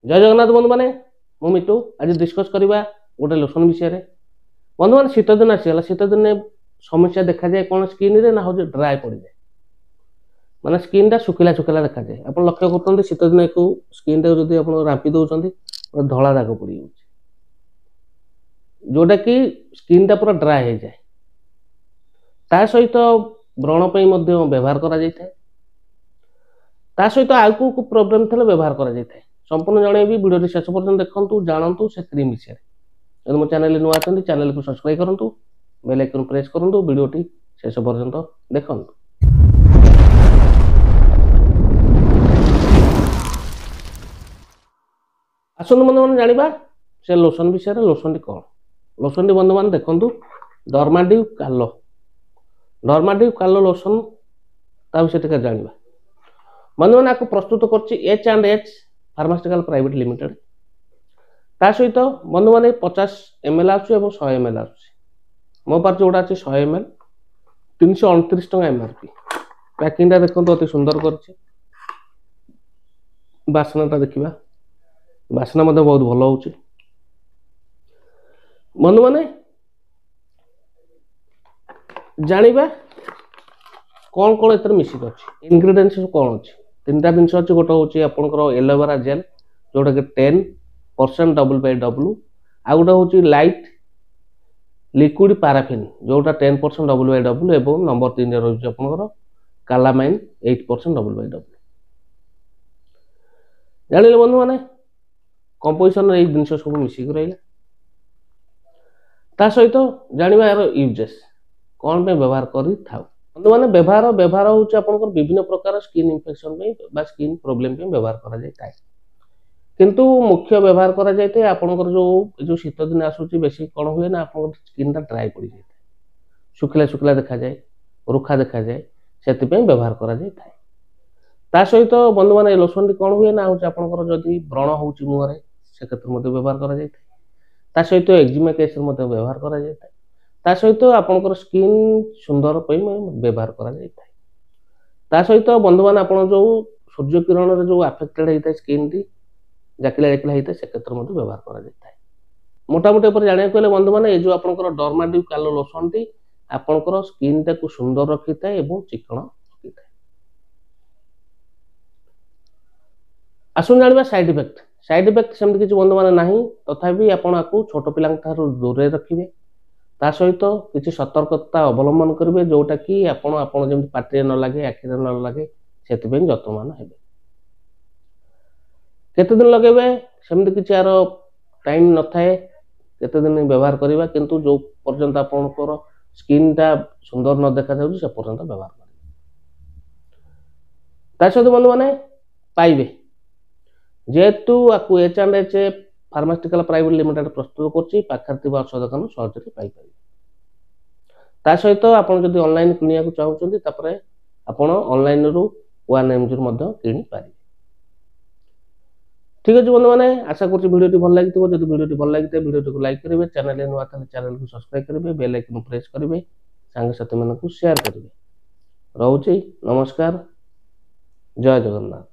जय जगन्नाथ बंधु मैंने मु मिटू आज डिस्कस करवा गोटे लोशन विषय बंधु मैंने शीत दिन आसीगला शीत दिन समस्या देखा जाए कौन स्किन रे ना हूँ ड्राए पड़ जाए माने स्किन टा सुखिला सुखिला देखा जाए आप लक्ष्य कर शीत दिन को स्किन टाइम जब आप रांपी दौरान धला दाग पड़ जोटा कि स्किन टा पूरा ड्राए हो जाए ता सहित व्रण व्यवहार करा सहित आउ को प्रोब्लेम थे व्यवहार करा संपूर्ण जनइबी वीडियो शेष पर्यटन देखु जानतु से क्रीम विषय यदि मो चैनल नुआ चैनल को सब्सक्राइब करूँ बेल आइकन प्रेस करूँ वीडियोटी शेष पर्यटन देखु। आसतु बंधु मैंने जाना से लोशन विषय लोशन कौन लोशन टी बंधु मैंने देखु डर्माडिव कालो लोशन ता विषय टिके जाना बंधु मैंने आपको प्रस्तुत कर H&H फार्मास्यूटिकल प्राइवेट लिमिटेड ता सहित बंधु मैंने 50 ml आसो 100 ml आस मो पास जोड़ा अच्छे 100 ml 329 टका एमआरपी पैकिंग देखो अति सुंदर कर बासना देखा बासना बहुत भल हो बंधु मैंने जाना कौन कौन एतर मिसिक अच्छी इनग्रेडिएंट्स कौन अच्छी तीन टा जिनस अच्छी गोटे हूँ आपंकर एलोवेरा जेल जोटा कि 10% W/W आ गोटे हूँ लाइट लिक्विड पाराफिन जोटा 10% W/W एवं नंबर 3 रही आपंकर कालामाइन 8% W/W जान बंधु मैंने कंपोजिशन ये जिनस सब मिसिक रहा सहित जाना यार यूजेस कौन पे व्यवहार करी थाउ बंधु मैंने व्यवहार होची आपनकर विभिन्न प्रकार स्किन इन्फेक्शन में स्किन प्रॉब्लम में व्यवहार करा जाए किंतु मुख्य व्यवहार करा जाए आपनकर जो शीत दिन आसूची बेसी कौन हुए ना आपनकर स्किन टा ड्राई पड़ जाए सुखिला सुखिला देखा जाए रुखा देखा जाए से व्यवहार करा जाए ता सहित बंधु मैंने लोशन कौन हुए ना आपनकर जदि व्रण होची मुहरे से क्षेत्र व्यवहार करा जाए ता सहित एक्जिमा केस व्यवहार करा जाए ता सहित आपनकर स्किन सुंदर व्यवहार करा जाए सहित बंधु मैंने आप जो सूर्य किरण रे जो अफेक्टेड होता है स्किन टी जाकिला जाकिला होता है से क्षेत्र व्यवहार करा जाए मोटामोटी जाना कहले बंधु मैंने जो आपनकर डर्माडिव कालो लोशन टी आपनकर स्किन टाक सुंदर रखी था एवं चिकण रखी था। आसुन जाना साइड इफेक्ट सेमती किसी बंधु मैंने ना तथापि आपको छोट पिला दूर रखिए ता सहित किसी सतर्कता अवलंबन करेंगे जोटा कि जमी पाटे न लगे आखिरे न लगे से जत्नवान हे केते दिन लगे सेमती किसी यार टाइम न थाए केते दिन व्यवहार करवा किंतु जो पर्यंत आपनकर स्किन टा सुंदर न देखा जाउछि से पर्यंत व्यवहार करें सहित बंधु मैंने पाइबे जेहेतु आपको H&H फार्मास्यूटिकल प्राइवेट लिमिटेड प्रस्तुत कर औषध दोकान सहज पाई ता सहित आपन जदि ऑनलाइन किनिया चाहूचंदी तापरे आपन ऑनलाइन रु 1 mg किनी पारे। ठीक है बंधु मैंने आशा कर वीडियो भल लगी जब वीडियो भल लगी वीडियो को लाइक करेंगे चैनल नुआ चैनल को सब्सक्राइब करेंगे बेल आइकन प्रेस करेंगे सांग साथी मानक शेयर करेंगे। रोचे नमस्कार जय जगन्नाथ।